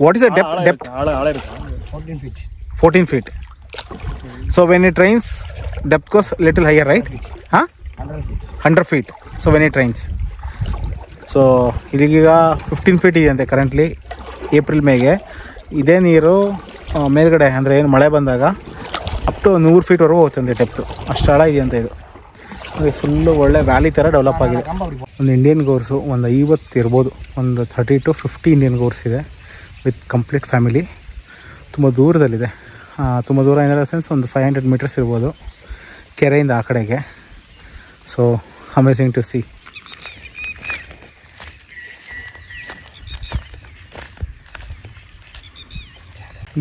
What is the depth? 14 feet. So when it rains, depth goes little higher, right? Huh? 100 feet. So when it rains. So ಇದೀಗ 15 feet ಇದೆಯಂತೆ currently. April ಮೇಗೆ ಇದೇ ನೀರು ಮೇಲ್ಗಡೆ ಅಂದರೆ ಏನು ಮಳೆ ಬಂದಾಗ ಅಪ್ ಟು 100 ಫೀಟ್ವರೆಗೂ ಹೋಗ್ತಂತೆ ಡೆಪ್ತು. ಅಷ್ಟು ಆಳ ಇದೆಯಂತೆ ಇದು. ಫುಲ್ಲು ಒಳ್ಳೆ ವ್ಯಾಲಿ ಥರ ಡೆವಲಪ್ ಆಗಿದೆ. ಒಂದು ಇಂಡಿಯನ್ ಗೌರ್ಸು ಒಂದು 50 ಇರ್ಬೋದು, ಒಂದು 30 to 50 ಇಂಡಿಯನ್ ಗೌರ್ಸ್ ಇದೆ ವಿತ್ ಕಂಪ್ಲೀಟ್ ಫ್ಯಾಮಿಲಿ. ತುಂಬ ದೂರದಲ್ಲಿದೆ. ತುಂಬ ದೂರ ಏನಾರ ಸೆನ್ಸ್ ಒಂದು 500 ಮೀಟರ್ಸ್ ಇರ್ಬೋದು ಕೆರೆಯಿಂದ ಆ ಕಡೆಗೆ. So amazing to see.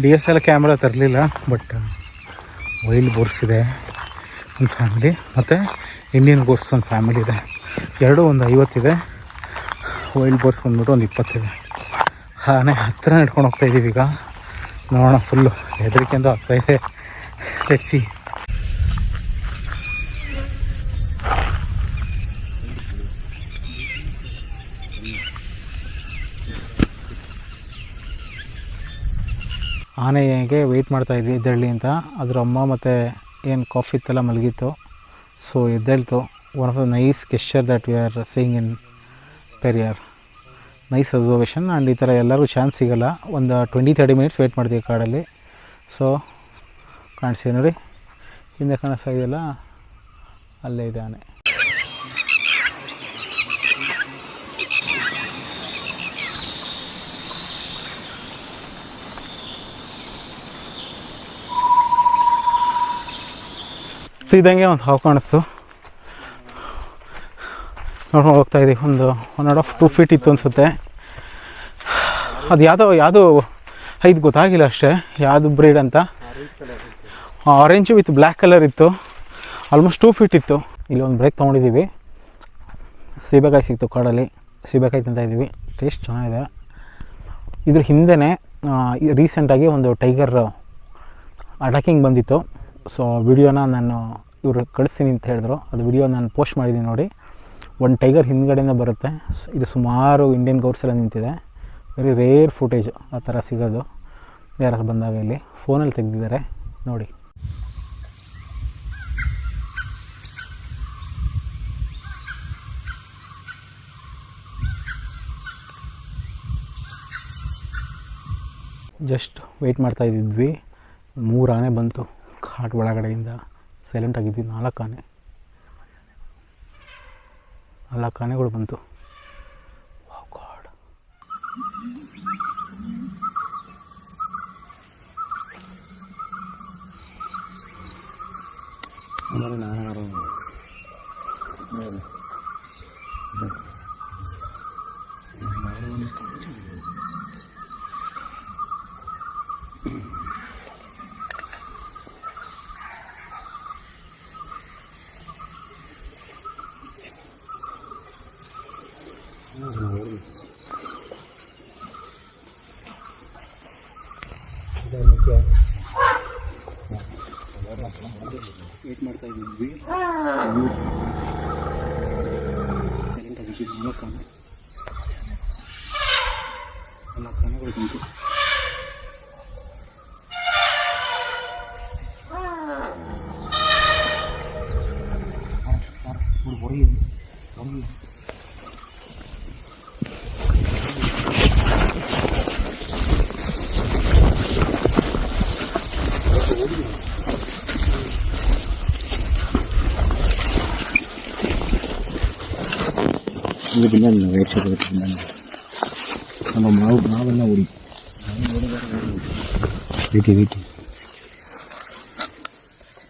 DSL camera ತರಲಿಲ್ಲ, ಬಟ್ ವೈಲ್ಡ್ ಬೋರ್ಸ್ ಇದೆ ಒಂದು ಫ್ಯಾಮಿಲಿ, ಮತ್ತು ಇಂಡಿಯನ್ ಬೋರ್ಸ್ ಒಂದು ಫ್ಯಾಮಿಲಿ ಇದೆ. ಎರಡೂ ಒಂದು 50 ಇದೆ. ವೈಲ್ಡ್ ಬೋರ್ಸ್ ಬಂದ್ಬಿಟ್ಟು ಒಂದು 20 ಇದೆ. ಆನೆ ಹತ್ತಿರ ನಡ್ಕೊಂಡು ಹೋಗ್ತಾಯಿದ್ದೀವಿ ಈಗ. ನೋಡೋಣ, ಫುಲ್ಲು ಹೆದರಿಕೆ ಅಂತ ಆಗ್ತಾಯಿದೆ. Let's see. ಆನೆಗೆ ವೆಯ್ಟ್ ಮಾಡ್ತಾಯಿದ್ವಿ ಎದ್ದೇಳಲಿ ಅಂತ. ಅದ್ರ ಅಮ್ಮ ಮತ್ತು ಏನು ಕಾಫಿ ಇತ್ತೆಲ್ಲ ಮಲಗಿತ್ತು. ಸೊ ಎದ್ದೇಳ್ತು. One of the nice gesture that we are seeing in Periyar. Nice observation. And ಈ ಥರ ಎಲ್ಲರಿಗೂ ಚಾನ್ಸ್ ಸಿಗೋಲ್ಲ. ಒಂದು 20-30 ಮಿನಿಟ್ಸ್ ವೆಯ್ಟ್ ಮಾಡ್ತೀವಿ ಕಾಡಲ್ಲಿ. ಸೊ ಕಾಣಿಸ್ತೀವಿ ನೋಡಿ, ಹಿಂದೆ ಕಾಣಿಸ್ತಾ ಇದೆಯಲ್ಲ, ಅಲ್ಲೇ ಇದೆ ಆನೆ. ಇದ್ದಂಗೆ ಒಂದು ಹಾವು ಕಾಣಿಸ್ತು. ನೋಡ್ಕೊಂಡು ಹೋಗ್ತಾಯಿದ್ದೀವಿ. ಒಂದು 1.5-2 ಫೀಟ್ ಇತ್ತು ಅನಿಸುತ್ತೆ. ಅದು ಯಾವುದು ಇದು ಗೊತ್ತಾಗಿಲ್ಲ ಅಷ್ಟೇ, ಯಾವುದು ಬ್ರೀಡ್ ಅಂತ. ಆರೆಂಜು ವಿತ್ ಬ್ಲ್ಯಾಕ್ ಕಲರ್ ಇತ್ತು. ಆಲ್ಮೋಸ್ಟ್ 2 ಫೀಟ್ ಇತ್ತು. ಇಲ್ಲಿ ಒಂದು ಬ್ರೇಕ್ ತೊಗೊಂಡಿದ್ದೀವಿ. ಸೀಬೆಕಾಯಿ ಸಿಕ್ತು ಕಾಡಲ್ಲಿ. ಸೀಬೆಕಾಯಿ ತಿಂತಾಯಿದ್ದೀವಿ. ಟೇಸ್ಟ್ ಚೆನ್ನಾಗಿದೆ. ಇದ್ರ ಹಿಂದೆನೇ ರೀಸೆಂಟಾಗಿ ಒಂದು ಟೈಗರ್ ಅಟ್ಯಾಕಿಂಗ್ ಬಂದಿತ್ತು. ಸೊ ವಿಡಿಯೋನ ನಾನು ಇವರು ಕಳಿಸ್ತೀನಿ ಅಂತ ಹೇಳಿದ್ರು. ಅದು ವಿಡಿಯೋ ನಾನು ಪೋಸ್ಟ್ ಮಾಡಿದ್ದೀನಿ ನೋಡಿ. ಒಂದು ಟೈಗರ್ ಹಿಂದ್ಗಡೆಯಿಂದ ಬರುತ್ತೆ. ಇದು ಸುಮಾರು ಇಂಡಿಯನ್ ಗೌರ್ಸ್ ಎಲ್ಲ ನಿಂತಿದೆ. ವೆರಿ ರೇರ್ ಫುಟೇಜ್ ಆ ಥರ ಸಿಗೋದು ಯಾರು ಬಂದಾಗ. ಇಲ್ಲಿ ಫೋನಲ್ಲಿ ತೆಗೆದಿದ್ದಾರೆ ನೋಡಿ. ಜಸ್ಟ್ ವೆಯ್ಟ್ ಮಾಡ್ತಾ ಇದ್ದಿದ್ವಿ. 3 ಆನೆ ಬಂತು ಘಾಟ್ ಒಳಗಡೆಯಿಂದ. ಸೈಲೆಂಟಾಗಿದ್ವಿ. 4 ಆನೆಗಳು ಬಂತು. ಗಾಡ್. ವಿಸಿಟ್ ಮಾಡ್ತಾ ಇದ್ವಿ. ಸೈಲೆಂಟಾಗಿ ವಿಸಿಟ್ ಮಾಡೋಕ್ಕಾಗ ಎಲ್ಲ ಕಾಣಗಳು ಬಂತು. ಇದು ಬಿನ್ನ ವೇಟ್ ಸಿಗುತ್ತೆ ನಮ್ಮ ಮಾವೆಲ್ಲ ಉಡಿ ವೀಟಿ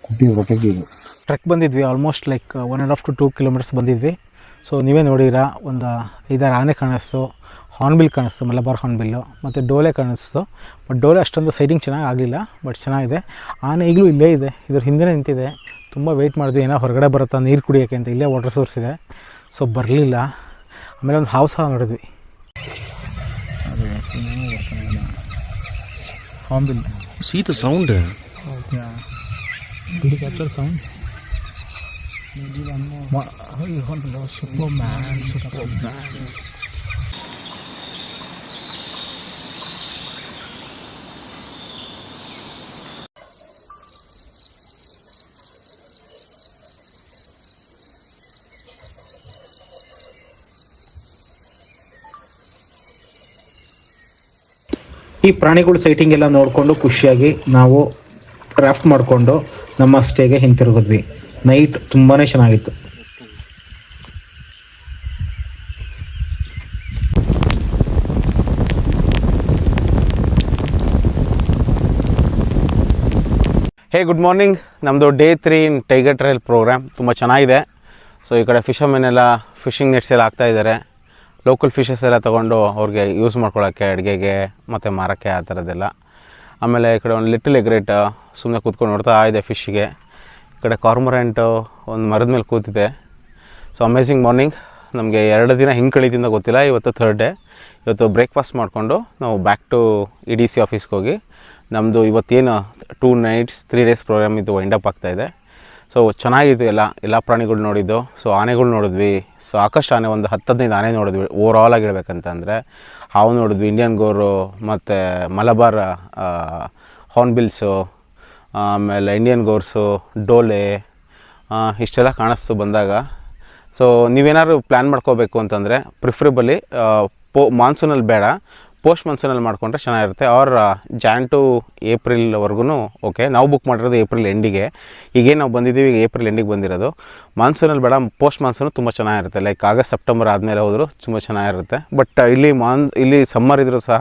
ಕುಟ್ಟಿ ರೊಟ್ಟೆಗೆ ಟ್ರೆಕ್ ಬಂದಿದ್ವಿ. ಆಲ್ಮೋಸ್ಟ್ ಲೈಕ್ 1.5 to 2 kilometers ಬಂದಿದ್ವಿ. ಸೊ ನೀವೇ ನೋಡಿರ ಒಂದು 5-6 ಆನೆ ಕಾಣಿಸ್ತು, ಹಾರ್ನ್ಬಿಲ್ ಕಾಣಿಸ್ತು, ಮಲಬಾರ್ ಹಾರ್ನ್ಬಿಲ್ಲು, ಮತ್ತು ಡೋಲೆ ಕಾಣಿಸ್ತು. ಬಟ್ ಡೋಲೆ ಅಷ್ಟೊಂದು ಸೈಡಿಂಗ್ ಚೆನ್ನಾಗಿ ಆಗಲಿಲ್ಲ, ಬಟ್ ಚೆನ್ನಾಗಿದೆ. ಆನೆ ಈಗಲೂ ಇಲ್ಲೇ ಇದೆ, ಇದ್ರ ಹಿಂದೆ ನಿಂತಿದೆ. ತುಂಬ ವೆಯ್ಟ್ ಮಾಡಿದ್ವಿ, ಏನೋ ಹೊರಗಡೆ ಬರುತ್ತಾ ನೀರು ಕುಡಿಯೋಕ್ಕೆ ಅಂತ. ಇಲ್ಲೇ ವಾಟರ್ ಸೋರ್ಸ್ ಇದೆ, ಸೊ ಬರಲಿಲ್ಲ. ಆಮೇಲೆ ಒಂದು ಹಾವು ಸಹ ನೋಡಿದ್ವಿ. Hornbill See the sound. Did you capture sound? Maybe one more. Oh, you want to know Superman. ಈ ಪ್ರಾಣಿಗಳು ಸೈಟಿಂಗ್ ಎಲ್ಲ ನೋಡಿಕೊಂಡು ಖುಷಿಯಾಗಿ ನಾವು ಕ್ರಾಫ್ಟ್ ಮಾಡಿಕೊಂಡು ನಮ್ಮ ಸ್ಟೇಗೆ ಹಿಂತಿರುಗಿದ್ವಿ. ನೈಟ್ ತುಂಬಾ ಚೆನ್ನಾಗಿತ್ತು. Hey good morning. ನಮ್ಮದು day 3 in tiger trail program ತುಂಬ ಚೆನ್ನಾಗಿದೆ. ಸೊ ಈ ಕಡೆ ಫಿಶರ್ಮೆನ್ ಎಲ್ಲ ಫಿಶಿಂಗ್ ನೆಟ್ಸ್ ಎಲ್ಲ ಹಾಕ್ತಾಯಿದ್ದಾರೆ. ಲೋಕಲ್ ಫಿಶಸ್ ಎಲ್ಲ ತೊಗೊಂಡು ಅವ್ರಿಗೆ ಯೂಸ್ ಮಾಡ್ಕೊಳ್ಳೋಕ್ಕೆ, ಅಡುಗೆಗೆ ಮತ್ತು ಮಾರೋಕ್ಕೆ, ಆ ಥರದ್ದೆಲ್ಲ. ಆಮೇಲೆ ಈ ಕಡೆ ಒಂದು ಲಿಟಲ್ ಎಗ್ರೇಟ್ ಸುಮ್ಮನೆ ಕೂತ್ಕೊಂಡು ನೋಡ್ತಾ ಇದೆ ಫಿಶ್ಗೆ. ಈ ಕಡೆ ಕಾರ್ಮೊರೆಂಟು ಒಂದು ಮರದ ಮೇಲೆ ಕೂತಿದೆ. So amazing morning. ನಮಗೆ 2 ದಿನ ಹಿಂಗೆ ಕಳೀತಿಂದ ಗೊತ್ತಿಲ್ಲ. ಇವತ್ತು 3rd ಡೇ. ಇವತ್ತು ಬ್ರೇಕ್ಫಾಸ್ಟ್ ಮಾಡಿಕೊಂಡು ನಾವು ಬ್ಯಾಕ್ ಟು EDC ಆಫೀಸ್ಗೆ ಹೋಗಿ ನಮ್ಮದು ಇವತ್ತೇನು 2 nights 3 days ಪ್ರೋಗ್ರಾಮ್ ಇದು ವೈಂಡಪ್ ಆಗ್ತಾಯಿದೆ. ಸೊ ಚೆನ್ನಾಗಿತ್ತು. ಎಲ್ಲ ಪ್ರಾಣಿಗಳು ನೋಡಿದ್ದು. ಸೊ ಆನೆಗಳು ನೋಡಿದ್ವಿ. ಸಾಕಷ್ಟು ಆನೆ, ಒಂದು 10-15 ಆನೆ ನೋಡಿದ್ವಿ ಓವರಾಲ್ ಆಗಿ ಹೇಳ್ಬೇಕಂತಂದರೆ. ಹಾವು ನೋಡಿದ್ವಿ, ಇಂಡಿಯನ್ ಗೋರು, ಮತ್ತು ಮಲಬಾರ್ ಹಾರ್ನ್ಬಿಲ್ಸು, ಆಮೇಲೆ ಇಂಡಿಯನ್ ಗೋರ್ಸು, ಡೋಲೆ, ಇಷ್ಟೆಲ್ಲ ಕಾಣಿಸ್ತು ಬಂದಾಗ. ಸೊ ನೀವೇನಾದ್ರು ಪ್ಲ್ಯಾನ್ ಮಾಡ್ಕೋಬೇಕು ಅಂತಂದರೆ ಪ್ರಿಫರೇಬಲಿ ಮಾನ್ಸೂನಲ್ಲಿ ಬೇಡ, ಪೋಸ್ಟ್ ಮಾನ್ಸೂನಲ್ಲಿ ಮಾಡಿಕೊಂಡ್ರೆ ಚೆನ್ನಾಗಿರುತ್ತೆ. Or Jan to April okay. ನಾವು ಬುಕ್ ಮಾಡಿರೋದು ಏಪ್ರಿಲ್ ಎಂಡಿಗೆ. ಈಗೇನು ನಾವು ಬಂದಿದ್ದೀವಿ ಏಪ್ರಿಲ್ ಎಂಡಿಗೆ ಬಂದಿರೋದು. ಮಾನ್ಸೂನಲ್ಲಿ ಬೇಡ, ಪೋಸ್ಟ್ ಮಾನ್ಸೂನು ತುಂಬ ಚೆನ್ನಾಗಿರುತ್ತೆ. ಲೈಕ್ ಆಗಸ್ಟ್ ಸೆಪ್ಟೆಂಬರ್ ಆದಮೇಲೆ ಹೋದರೂ ತುಂಬ ಚೆನ್ನಾಗಿರುತ್ತೆ. ಬಟ್ ಇಲ್ಲಿ ಸಮ್ಮರ್ ಇದ್ರೂ ಸಹ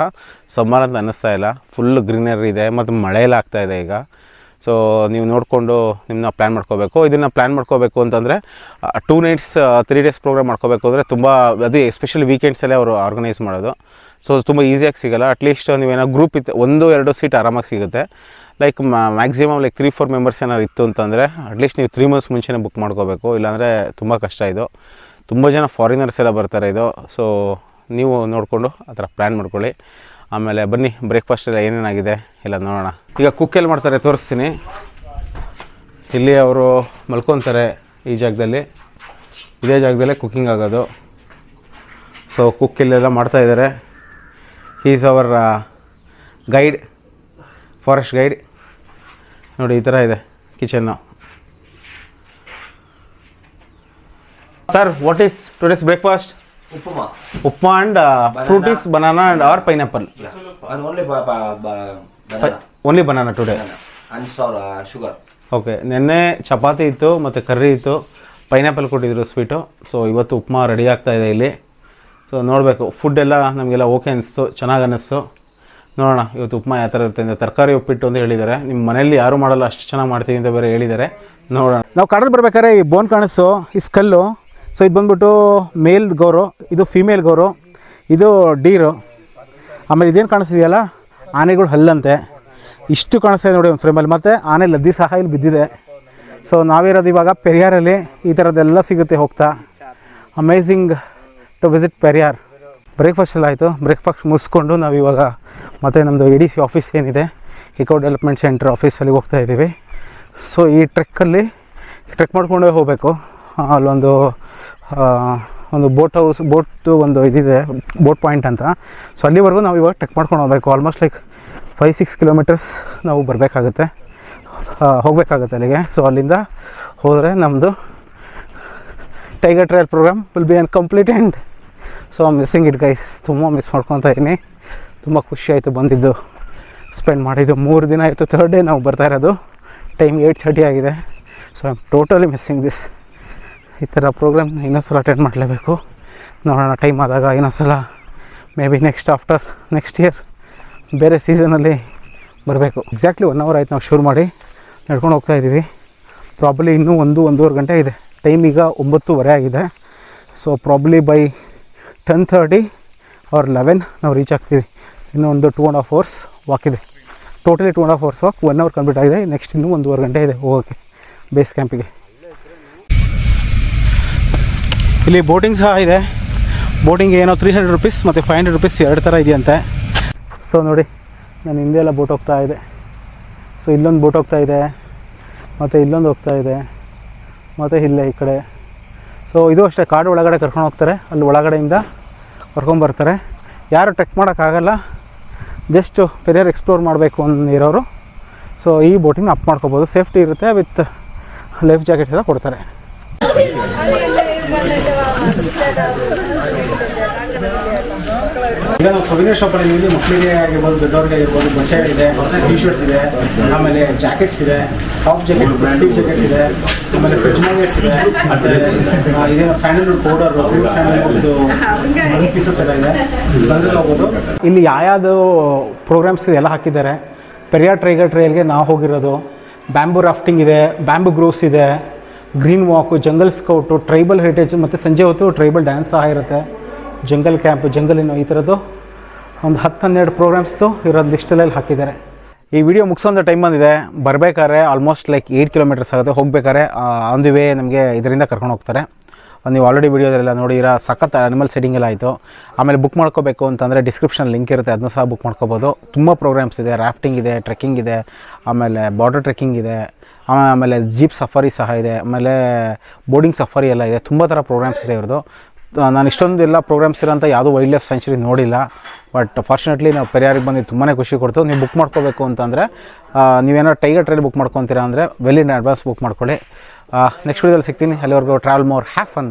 ಸಮ್ಮರ್ ಅಂತ ಅನ್ನಿಸ್ತಾ ಇಲ್ಲ. ಫುಲ್ ಗ್ರೀನರಿ ಇದೆ ಮತ್ತು ಮಳೆ ಎಲ್ಲ ಆಗ್ತಾಯಿದೆ ಈಗ. ಸೊ ನೀವು ನೋಡಿಕೊಂಡು ನಿಮ್ಮನ್ನ ಪ್ಲ್ಯಾನ್ ಮಾಡ್ಕೋಬೇಕು. ಇದನ್ನು ಪ್ಲ್ಯಾನ್ ಮಾಡ್ಕೋಬೇಕು ಅಂತಂದರೆ 2 nights 3 days ಪ್ರೋಗ್ರಾಮ್ ಮಾಡ್ಕೋಬೇಕು ಅಂದರೆ ತುಂಬ, ಅದು ಎಸ್ಪೆಷಲಿ ವೀಕೆಂಡ್ಸಲ್ಲೇ ಅವರು ಆರ್ಗನೈಸ್ ಮಾಡೋದು. ಸೊ ತುಂಬ ಈಸಿಯಾಗಿ ಸಿಗೋಲ್ಲ. ಅಟ್ಲೀಸ್ಟ್ ನೀವೇನೋ ಗ್ರೂಪ್ ಇತ್ತು 1-2 ಸೀಟ್ ಆರಾಮಾಗಿ ಸಿಗುತ್ತೆ. ಲೈಕ್ ಮ್ಯಾಕ್ಸಿಮಮ್ ಲೈಕ್ 3-4 ಮೆಂಬರ್ಸ್ ಏನಾದ್ರು ಇತ್ತು ಅಂತಂದರೆ ಅಟ್ಲೀಸ್ಟ್ ನೀವು 3 months ಮುಂಚೆನೇ ಬುಕ್ ಮಾಡ್ಕೋಬೇಕು. ಇಲ್ಲಾಂದರೆ ತುಂಬ ಕಷ್ಟ ಇದು. ತುಂಬ ಜನ ಫಾರಿನರ್ಸ್ ಎಲ್ಲ ಬರ್ತಾರೆ ಇದು. ಸೊ ನೀವು ನೋಡಿಕೊಂಡು ಆ ಥರ ಪ್ಲ್ಯಾನ್ ಮಾಡ್ಕೊಳ್ಳಿ. ಆಮೇಲೆ ಬನ್ನಿ ಬ್ರೇಕ್ಫಾಸ್ಟ್ ಎಲ್ಲ ಏನೇನಾಗಿದೆ ಎಲ್ಲ ನೋಡೋಣ. ಈಗ ಕುಕ್ ಎಲ್ಲಿ ಮಾಡ್ತಾರೆ ತೋರಿಸ್ತೀನಿ. ಇಲ್ಲಿ ಅವರು ಮಲ್ಕೊತಾರೆ ಈ ಜಾಗದಲ್ಲಿ. ಇದೇ ಜಾಗದಲ್ಲೇ ಕುಕ್ಕಿಂಗ್ ಆಗೋದು. ಸೊ ಕುಕ್ ಇಲ್ಲೆಲ್ಲ ಮಾಡ್ತಾಯಿದ್ದಾರೆ. Is our guide, forest guide. ನೋಡಿ ಈ ಥರ ಇದೆ kitchen. Sir, what is today's breakfast? Upma and fruit is banana and or pineapple. And only banana. Only banana today. And sugar. Okay. ನಿನ್ನೆ ಚಪಾತಿ ಇತ್ತು ಮತ್ತು ಕರ್ರಿ ಇತ್ತು, ಪೈನಾಪಲ್ ಕೊಟ್ಟಿದ್ರು ಸ್ವೀಟು. ಸೊ ಇವತ್ತು ಉಪ್ಮಾ ರೆಡಿ ಆಗ್ತಾ ಇದೆ ಇಲ್ಲಿ. ಸೊ ನೋಡಬೇಕು. ಫುಡ್ ಎಲ್ಲ ನಮಗೆಲ್ಲ ಓಕೆ ಅನಿಸ್ತು, ಚೆನ್ನಾಗಿ ಅನ್ನಿಸ್ತು. ನೋಡೋಣ ಇವತ್ತು ಉಪ್ಮಾ ಯಾವ ಥರ ಇರುತ್ತೆ ಅಂತ. ತರಕಾರಿ ಉಪ್ಪಿಟ್ಟು ಅಂತ ಹೇಳಿದ್ದಾರೆ. ನಿಮ್ಮ ಮನೆಯಲ್ಲಿ ಯಾರೂ ಮಾಡಲ್ಲ, ಅಷ್ಟು ಚೆನ್ನಾಗಿ ಮಾಡ್ತೀವಿ ಅಂತ ಬೇರೆ ಹೇಳಿದ್ದಾರೆ. ನೋಡೋಣ. ನಾವು ಕಾಡಲ್ಲಿ ಬರ್ಬೇಕಾದ್ರೆ ಈ ಬೋನ್ ಕಾಣಿಸ್ತು, ಈ ಸ್ಕಲ್ಲು. ಸೊ ಇದು ಬಂದ್ಬಿಟ್ಟು ಮೇಲ್ ಗೌರು, ಇದು ಫೀಮೇಲ್ ಗೌರು, ಇದು ಡೀರು. ಆಮೇಲೆ ಇದೇನು ಕಾಣಿಸ್ತಿದೆಯಲ್ಲ, ಆನೆಗಳು ಹಲ್ಲಂತೆ. ಇಷ್ಟು ಕಾಣಿಸ್ತಾ ಇದೆ ನೋಡಿ ಒಂದು ಫ್ರೇಮಲ್ಲಿ. ಮತ್ತು ಆನೆ ಲದ್ದಿ ಸಹ ಇಲ್ಲಿ ಬಿದ್ದಿದೆ. ಸೊ ನಾವಿರೋದು ಇವಾಗ ಪೆರಿಯಾರಲ್ಲಿ. ಈ ಥರದ್ದೆಲ್ಲ ಸಿಗುತ್ತೆ ಹೋಗ್ತಾ. Amazing to visit Periyar. Breakfast ಎಲ್ಲ ಆಯಿತು. ಬ್ರೇಕ್ಫಾಸ್ಟ್ ಮುಗಿಸ್ಕೊಂಡು ನಾವಿವಾಗ ಮತ್ತು ನಮ್ಮದು EDC ಆಫೀಸ್ ಏನಿದೆ, ಇಕೋ ಡೆವಲಪ್ಮೆಂಟ್ ಸೆಂಟರ್ ಆಫೀಸಲ್ಲಿ ಹೋಗ್ತಾ ಇದ್ದೀವಿ. ಸೊ ಈ ಟ್ರೆಕ್ಕಲ್ಲಿ ಟ್ರೆಕ್ ಮಾಡ್ಕೊಂಡೇ ಹೋಗಬೇಕು. ಅಲ್ಲೊಂದು ಒಂದು ಬೋಟು ಒಂದು ಇದಿದೆ, ಬೋಟ್ ಪಾಯಿಂಟ್ ಅಂತ. ಸೊ ಅಲ್ಲಿವರೆಗೂ ನಾವು ಇವಾಗ ಟ್ರೆಕ್ ಮಾಡ್ಕೊಂಡು ಹೋಗಬೇಕು. ಆಲ್ಮೋಸ್ಟ್ ಲೈಕ್ 5-6 ಕಿಲೋಮೀಟರ್ಸ್ ನಾವು ಬರಬೇಕಾಗುತ್ತೆ, ಹೋಗಬೇಕಾಗುತ್ತೆ ಅಲ್ಲಿಗೆ. ಸೊ ಅಲ್ಲಿಂದ ಹೋದರೆ ನಮ್ಮದು tiger trail program will be on complete end. So missing it guys, ತುಂಬ ಮಿಸ್ ಮಾಡ್ಕೊತಾ ಇದ್ದೀನಿ. ತುಂಬ ಖುಷಿ ಆಯಿತು ಬಂದಿದ್ದು, ಸ್ಪೆಂಡ್ ಮಾಡಿದ್ದು. 3 ದಿನ ಆಯಿತು, 3rd ಡೇ ನಾವು ಬರ್ತಾ ಇರೋದು. ಟೈಮ್ 8:30 ಆಗಿದೆ. So I am totally missing this. ಈ ಥರ ಪ್ರೋಗ್ರಾಮ್ ಇನ್ನೊಂದು ಸಲ ಅಟೆಂಡ್ ಮಾಡಲೇಬೇಕು. ನೋಡೋಣ ಟೈಮ್ ಆದಾಗ ಇನ್ನೊಂದು ಸಲ, ಮೇ ಬಿ ನೆಕ್ಸ್ಟ್ ಇಯರ್ ಬೇರೆ ಸೀಸನಲ್ಲಿ ಬರಬೇಕು. ಎಕ್ಸಾಕ್ಟ್ಲಿ 1 hour ಆಯ್ತು ನಾವು ಶುರು ಮಾಡಿ ನಡ್ಕೊಂಡು ಹೋಗ್ತಾ ಇದ್ದೀವಿ. ಪ್ರಾಬ್ಲಿ ಇನ್ನೂ 1-1.5 ಗಂಟೆ ಇದೆ. ಟೈಮ್ ಈಗ 9:30 ಆಗಿದೆ. ಸೊ ಪ್ರಾಬ್ಲಿ ಬೈ 10:30 or 11 ನಾವು ರೀಚ್ ಆಗ್ತೀವಿ. ಇನ್ನೂ ಒಂದು 2.5 hours ವಾಕ್ ಇದೆ. Totally 2.5 hours walk, 1 hour complete ಆಗಿದೆ. ನೆಕ್ಸ್ಟ್ ಇನ್ನೂ 1.5 ಗಂಟೆ ಇದೆ ಹೋಗೋಕ್ಕೆ ಬೇಸ್ ಕ್ಯಾಂಪಿಗೆ. ಇಲ್ಲಿ ಬೋಟಿಂಗ್ ಸಹ ಇದೆ. ಬೋಟಿಂಗ್ ಏನೋ 300 rupees ಮತ್ತು 500 rupees 2 ಥರ ಇದೆಯಂತೆ. ಸೊ ನೋಡಿ, ನಾನು ಹಿಂದೆ ಎಲ್ಲ ಬೋಟ್ ಹೋಗ್ತಾ ಇದೆ. ಸೊ ಇಲ್ಲೊಂದು ಬೋಟ್ ಹೋಗ್ತಾ ಇದೆ, ಮತ್ತು ಇಲ್ಲೊಂದು ಹೋಗ್ತಾ ಇದೆ, ಮತ್ತು ಇಲ್ಲೇ ಈ ಕಡೆ. ಸೊ ಇದು ಅಷ್ಟೇ, ಕಾಡು ಒಳಗಡೆ ಕರ್ಕೊಂಡು ಹೋಗ್ತಾರೆ. ಅಲ್ಲಿ ಒಳಗಡೆಯಿಂದ ಕರ್ಕೊಂಬರ್ತಾರೆ. ಯಾರು ಟ್ರೆಕ್ ಮಾಡೋಕ್ಕಾಗಲ್ಲ, ಜಸ್ಟ್ ಪೆರಿಯಾರ್ ಎಕ್ಸ್ಪ್ಲೋರ್ ಮಾಡಬೇಕು ಅಂದಿರೋರು ಸೊ ಈ ಬೋಟಿಂಗ್ ಅಪ್ ಮಾಡ್ಕೋಬೋದು. ಸೇಫ್ಟಿ ಇರುತ್ತೆ, ವಿತ್ ಲೈಫ್ ಜಾಕೆಟ್ಸ್ ಎಲ್ಲ ಕೊಡ್ತಾರೆ. ಈಗ ನಾವು ಸೊವಿನಿಯರ್ ಶಾಪಲ್ಲಿ ಇಲ್ಲಿ ಮಕ್ಕಳಿಗೆ ಆಗಿರ್ಬೋದು, ದೊಡ್ಡವ್ರಿಗೆ ಆಗಿರ್ಬೋದು, ಬಟ್ಟೆ ಇದೆ, ಟಿ ಶರ್ಟ್ಸ್ ಇದೆ, ಆಮೇಲೆ ಜಾಕೆಟ್ಸ್ ಇದೆ, ಹಾಫ್ ಜಾಕೆಟ್ಸ್, ಸ್ಲೀವ್ ಜಾಕೆಟ್ಸ್ ಇದೆ, ಆಮೇಲೆ ಫ್ರಿಜ್ ಮ್ಯಾಗ್ನೆಟ್ಸ್ ಇದೆ, ಮತ್ತು ಇದೇನೋ ಸ್ಯಾಂಡಲ್ವುಡ್ ಪೌಡರ್, ಸ್ಯಾಂಡಲ್ವುಡ್ದು ಪೀಸಸ್ ಎಲ್ಲ ಇದೆ. ಬಂದರೆ ಹೋಗ್ಬೋದು. ಇಲ್ಲಿ ಯಾವ್ಯಾವುದು ಪ್ರೋಗ್ರಾಮ್ಸ್ ಎಲ್ಲ ಹಾಕಿದ್ದಾರೆ. ಪೆರಿಯಾರ್ ಟೈಗರ್ ಟ್ರಯಲ್ಗೆ ನಾವು ಹೋಗಿರೋದು. ಬ್ಯಾಂಬೂ ರಾಫ್ಟಿಂಗ್ ಇದೆ, ಬ್ಯಾಂಬೂ ಗ್ರೋವ್ಸ್ ಇದೆ, green ವಾಕು, jungle scout, tribal heritage, ಮತ್ತು ಸಂಜೆ ಹೊತ್ತು ಟ್ರೈಬಲ್ ಡ್ಯಾನ್ಸ್ ಸಹ ಇರುತ್ತೆ. ಜಂಗಲ್ ಕ್ಯಾಂಪ್, ಜಂಗಲಿನ ಈ ಥರದ್ದು ಒಂದು 10-12 ಪ್ರೋಗ್ರಾಮ್ಸು ಇರೋದು ಲಿಸ್ಟಲ್ಲಿ ಹಾಕಿದ್ದಾರೆ. ಈ ವಿಡಿಯೋ ಮುಗಿಸೋಂಥ ಟೈಮ್ ಬಂದಿದೆ. ಬರಬೇಕಾದ್ರೆ ಆಲ್ಮೋಸ್ಟ್ ಲೈಕ್ 8 ಕಿಲೋಮೀಟರ್ಸ್ ಆಗುತ್ತೆ. ಹೋಗ್ಬೇಕಾದ್ರೆ ಆನ್ ದಿ ವೇ ನಮಗೆ ಇದರಿಂದ ಕರ್ಕೊಂಡು ಹೋಗ್ತಾರೆ. ನೀವು ಆಲ್ರೆಡಿ ವಿಡಿಯೋದೆಲ್ಲ ನೋಡಿರೋ ಸಖತ್ ಅನಿಮಲ್ ಸೆಟ್ಟಿಂಗ್ ಎಲ್ಲ ಆಯಿತು. ಆಮೇಲೆ ಬುಕ್ ಮಾಡ್ಕೋಬೇಕು ಅಂತಂದರೆ ಡಿಸ್ಕ್ರಿಪ್ಷನ್ ಲಿಂಕ್ ಇರುತ್ತೆ, ಅದನ್ನು ಸಹ ಬುಕ್ ಮಾಡ್ಕೋಬೋದು. ತುಂಬ ಪ್ರೋಗ್ರಾಮ್ಸ್ ಇದೆ, ರಾಫ್ಟಿಂಗ್ ಇದೆ, ಟ್ರೆಕ್ಕಿಂಗ್ ಇದೆ, ಆಮೇಲೆ ಬಾರ್ಡರ್ ಟ್ರೆಕ್ಕಿಂಗ್ ಇದೆ, ಆಮೇಲೆ ಜೀಪ್ ಸಫಾರಿ ಸಹ ಇದೆ, ಆಮೇಲೆ ಬೋರ್ಡಿಂಗ್ ಸಫಾರಿ ಎಲ್ಲ ಇದೆ. ತುಂಬ ಥರ ಪ್ರೋಗ್ರಾಮ್ಸ್ ಇದೆ ಇವ್ರದ್ದು. ನಾನು ಇಷ್ಟೊಂದು ಎಲ್ಲ ಪ್ರೋಗ್ರಾಮ್ಸ್ ಇರೋಂಥ ಯಾವುದೂ ವೈಲ್ಡ್ ಲೈಫ್ ಸ್ಯಾಂಚುರಿ ನೋಡಿಲ್ಲ. ಬಟ್ ಫಾರ್ಚುನೇಟ್ಲಿ ನಾವು ಪೆರಿಯಾರಿಗೆ ಬಂದು ತುಂಬಾ ಖುಷಿ ಕೊಡ್ತು. ನೀವು ಬುಕ್ ಮಾಡ್ಕೋಬೇಕು ಅಂತಂದರೆ, ನೀವೇನಾದ್ರು ಟೈಗರ್ ಟ್ರೈಲ್ ಬುಕ್ ಮಾಡ್ಕೊತೀರಾ ಅಂದರೆ ವೆಲ್ ಇನ್ ಅಡ್ವಾನ್ಸ್ ಬುಕ್ ಮಾಡ್ಕೊಳ್ಳಿ. ನೆಕ್ಸ್ಟ್ ವೀಡಿಯೋದಲ್ಲಿ ಸಿಗ್ತೀನಿ. ಅಲ್ಲಿವರೆಗೂ ಟ್ರಾವೆಲ್ ಮೋರ್, ಹ್ಯಾವ್ ಫನ್.